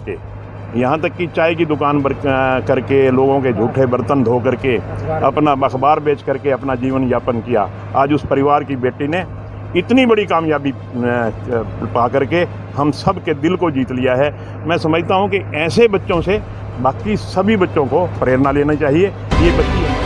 करके, यहाँ तक कि चाय की दुकान करके, लोगों के झूठे बर्तन धो करके, अपना अखबार बेच करके अपना जीवन यापन किया। आज उस परिवार की बेटी ने इतनी बड़ी कामयाबी पा करके हम सब के दिल को जीत लिया है। मैं समझता हूँ कि ऐसे बच्चों से बाकी सभी बच्चों को प्रेरणा लेना चाहिए। ये बच्ची है।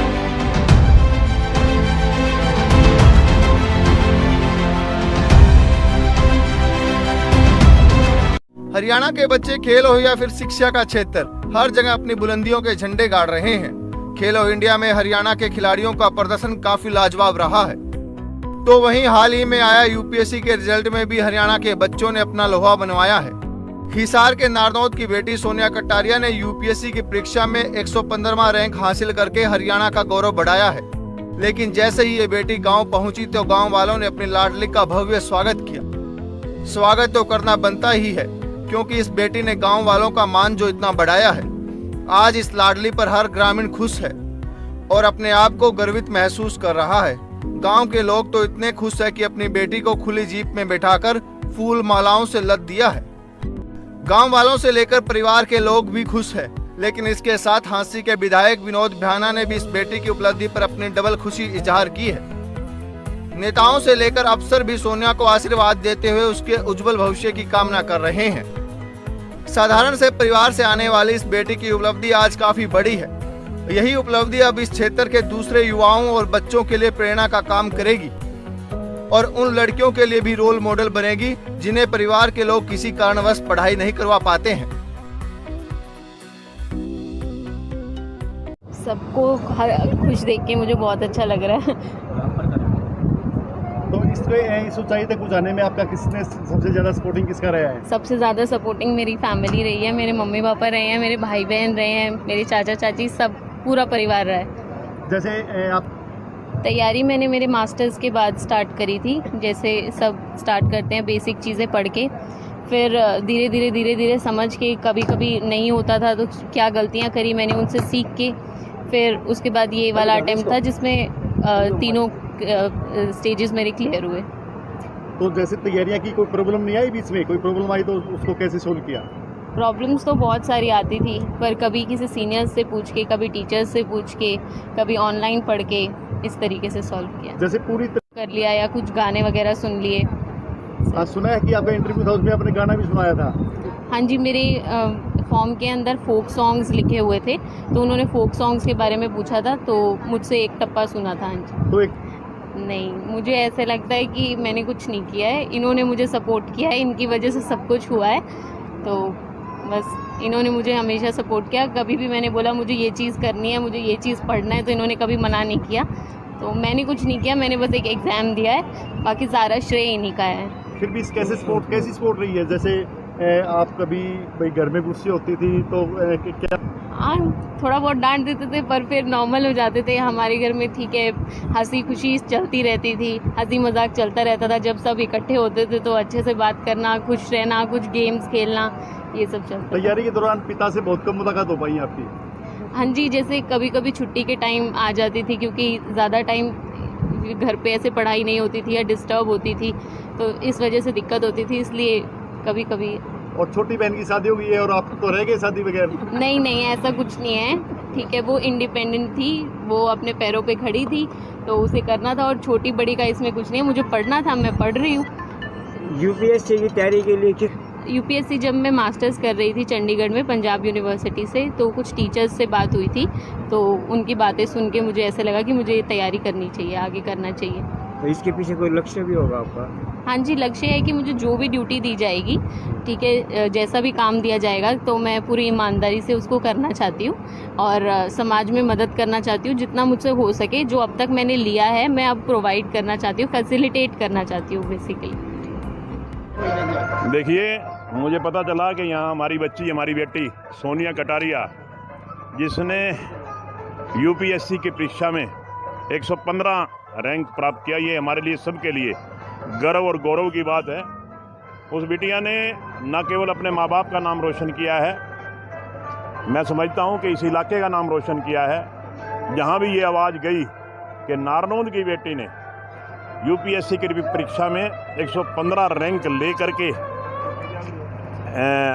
हरियाणा के बच्चे खेल हो या फिर शिक्षा का क्षेत्र, हर जगह अपनी बुलंदियों के झंडे गाड़ रहे हैं। खेलो इंडिया में हरियाणा के खिलाड़ियों का प्रदर्शन काफी लाजवाब रहा है। तो वहीं हाल ही में आया यूपीएससी के रिजल्ट में भी हरियाणा के बच्चों ने अपना लोहा बनवाया है। हिसार के नारनौद की बेटी सोनिया कटारिया ने यूपीएससी की परीक्षा में 115वां रैंक हासिल करके हरियाणा का गौरव बढ़ाया है। लेकिन जैसे ही ये बेटी गाँव पहुंची तो गाँव वालों ने अपनी लाडली का भव्य स्वागत किया। स्वागत तो करना बनता ही है, क्योंकि इस बेटी ने गांव वालों का मान जो इतना बढ़ाया है। आज इस लाडली पर हर ग्रामीण खुश है और अपने आप को गर्वित महसूस कर रहा है। गांव के लोग तो इतने खुश है कि अपनी बेटी को खुली जीप में बैठाकर फूल मालाओं से लद दिया है। गांव वालों से लेकर परिवार के लोग भी खुश है। लेकिन इसके साथ हांसी के विधायक विनोद भ्याना ने भी इस बेटी की उपलब्धि पर अपनी डबल खुशी इजहार की है। नेताओं से लेकर अफसर भी सोनिया को आशीर्वाद देते हुए उसके उज्जवल भविष्य की कामना कर रहे हैं। साधारण से परिवार से आने वाली इस बेटी की उपलब्धि आज काफी बड़ी है। यही उपलब्धि अब इस क्षेत्र के दूसरे युवाओं और बच्चों के लिए प्रेरणा का काम करेगी और उन लड़कियों के लिए भी रोल मॉडल बनेगी जिन्हें परिवार के लोग किसी कारणवश पढ़ाई नहीं करवा पाते हैं। सबको खुश देख के मुझे बहुत अच्छा लग रहा है। तो इस ऊंचाई तक पहुंचाने में आपका किसने सबसे ज्यादा सपोर्टिंग किसका रहा है? सबसे ज़्यादा सपोर्टिंग मेरी फैमिली रही है, मेरे मम्मी पापा रहे हैं, मेरे भाई बहन रहे हैं, मेरे चाचा चाची, सब पूरा परिवार रहा है। जैसे आप तैयारी मैंने मेरे मास्टर्स के बाद स्टार्ट करी थी। जैसे सब स्टार्ट करते हैं बेसिक चीज़ें पढ़ के, फिर धीरे धीरे समझ के, कभी कभी नहीं होता था तो क्या गलतियाँ करी मैंने उनसे सीख के, फिर उसके बाद ये वाला अटेम्प्ट था जिसमें तीनों स्टेजेस मेरे क्लियर हुए। तो जैसे तैयारियां की, कोई प्रॉब्लम नहीं आई बीच में? कोई प्रॉब्लम आई तो उसको कैसे सोल्व किया? प्रॉब्लम्स तो बहुत सारी आती थी, पर कभी किसी सीनियर्स से पूछ के, कभी टीचर्स से पूछ के, कभी ऑनलाइन पढ़ के इस तरीके से सॉल्व किया। जैसे पूरी कर लिया या कुछ गाने वगैरह सुन लिए। सुना है कि आपका इंटरव्यू था, उसमें आपने गाना भी सुनाया था। हाँ जी, मेरे फॉर्म के अंदर फोक सॉन्ग्स लिखे हुए थे, तो उन्होंने फोक सॉन्ग्स के बारे में पूछा था, तो मुझसे एक टप्पा सुना था। हाँ जी। तो नहीं, मुझे ऐसा लगता है कि मैंने कुछ नहीं किया है, इन्होंने मुझे सपोर्ट किया है, इनकी वजह से सब कुछ हुआ है। तो बस इन्होंने मुझे हमेशा सपोर्ट किया। कभी भी मैंने बोला मुझे ये चीज़ करनी है, मुझे ये चीज़ पढ़ना है, तो इन्होंने कभी मना नहीं किया। तो मैंने कुछ नहीं किया, मैंने बस एक एग्ज़ाम दिया है, बाकी सारा श्रेय इन्हीं का है। फिर भी कैसी सपोर्ट रही है? जैसे आप कभी भाई घर में गुस्से होती थी तो क्या? हाँ, थोड़ा बहुत डांट देते थे, पर फिर नॉर्मल हो जाते थे। हमारे घर में ठीक है, हंसी खुशी चलती रहती थी, हंसी मजाक चलता रहता था। जब सब इकट्ठे होते थे तो अच्छे से बात करना, खुश रहना, कुछ गेम्स खेलना, ये सब चलता। तैयारी के दौरान पिता से बहुत कम मुलाकात हो पाई आपकी? हाँ जी, जैसे कभी कभी छुट्टी के टाइम आ जाती थी, क्योंकि ज़्यादा टाइम घर पे ऐसे पढ़ाई नहीं होती थी या डिस्टर्ब होती थी, तो इस वजह से दिक्कत होती थी, इसलिए कभी कभी। और छोटी बहन की शादी हो गई है और आप तो रह गए शादी बगैर? नहीं, ऐसा कुछ नहीं है। ठीक है, वो इंडिपेंडेंट थी, वो अपने पैरों पे खड़ी थी, तो उसे करना था। और छोटी बड़ी का इसमें कुछ नहीं है, मुझे पढ़ना था, मैं पढ़ रही हूँ। यूपीएससी की तैयारी के लिए यूपीएससी जब मैं मास्टर्स कर रही थी चंडीगढ़ में पंजाब यूनिवर्सिटी से, तो कुछ टीचर्स से बात हुई थी, तो उनकी बातें सुन के मुझे ऐसा लगा कि मुझे ये तैयारी करनी चाहिए, आगे करना चाहिए। तो इसके पीछे कोई लक्ष्य भी होगा आपका? हाँ जी, लक्ष्य है कि मुझे जो भी ड्यूटी दी जाएगी, ठीक है, जैसा भी काम दिया जाएगा, तो मैं पूरी ईमानदारी से उसको करना चाहती हूँ और समाज में मदद करना चाहती हूँ जितना मुझसे हो सके। जो अब तक मैंने लिया है मैं अब प्रोवाइड करना चाहती हूँ, फैसिलिटेट करना चाहती हूँ बेसिकली। देखिए, मुझे पता चला कि यहाँ हमारी बच्ची, हमारी बेटी सोनिया कटारिया, जिसने यूपीएससी की परीक्षा में 115 रैंक प्राप्त किया, ये हमारे लिए, सबके लिए गर्व और गौरव की बात है। उस बिटिया ने न केवल अपने माँ बाप का नाम रोशन किया है, मैं समझता हूँ कि इस इलाके का नाम रोशन किया है। जहाँ भी ये आवाज़ गई कि नारनौद की बेटी ने यूपीएससी की परीक्षा में 115 रैंक ले करके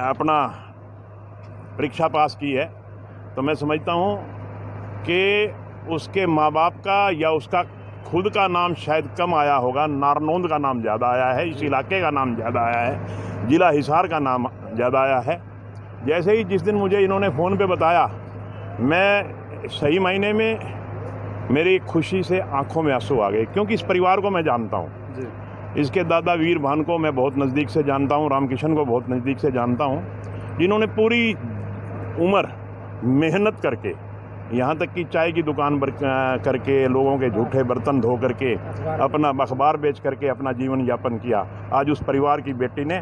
अपना परीक्षा पास की है, तो मैं समझता हूँ कि उसके माँ बाप का या उसका खुद का नाम शायद कम आया होगा, नारनौंद का नाम ज़्यादा आया है, इस इलाके का नाम ज़्यादा आया है, ज़िला हिसार का नाम ज़्यादा आया है। जैसे ही जिस दिन मुझे इन्होंने फ़ोन पे बताया, मैं सही मायने में मेरी खुशी से आंखों में आंसू आ गए, क्योंकि इस परिवार को मैं जानता हूँ। इसके दादा वीर भान को मैं बहुत नज़दीक से जानता हूँ, रामकिशन को बहुत नज़दीक से जानता हूँ, जिन्होंने पूरी उम्र मेहनत करके, यहाँ तक कि चाय की दुकान करके, लोगों के झूठे बर्तन धो करके, अपना अखबार बेच करके अपना जीवन यापन किया। आज उस परिवार की बेटी ने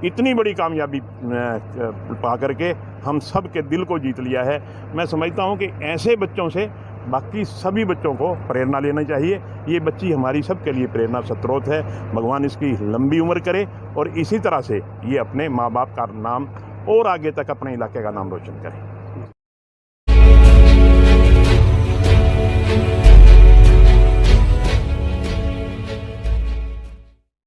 इतनी बड़ी कामयाबी पा करके हम सब के दिल को जीत लिया है। मैं समझता हूँ कि ऐसे बच्चों से बाकी सभी बच्चों को प्रेरणा लेना चाहिए। ये बच्ची हमारी सब के लिए प्रेरणा स्रोत है। भगवान इसकी लंबी उम्र करे और इसी तरह से ये अपने माँ बाप का नाम और आगे तक अपने इलाके का नाम रोशन करे।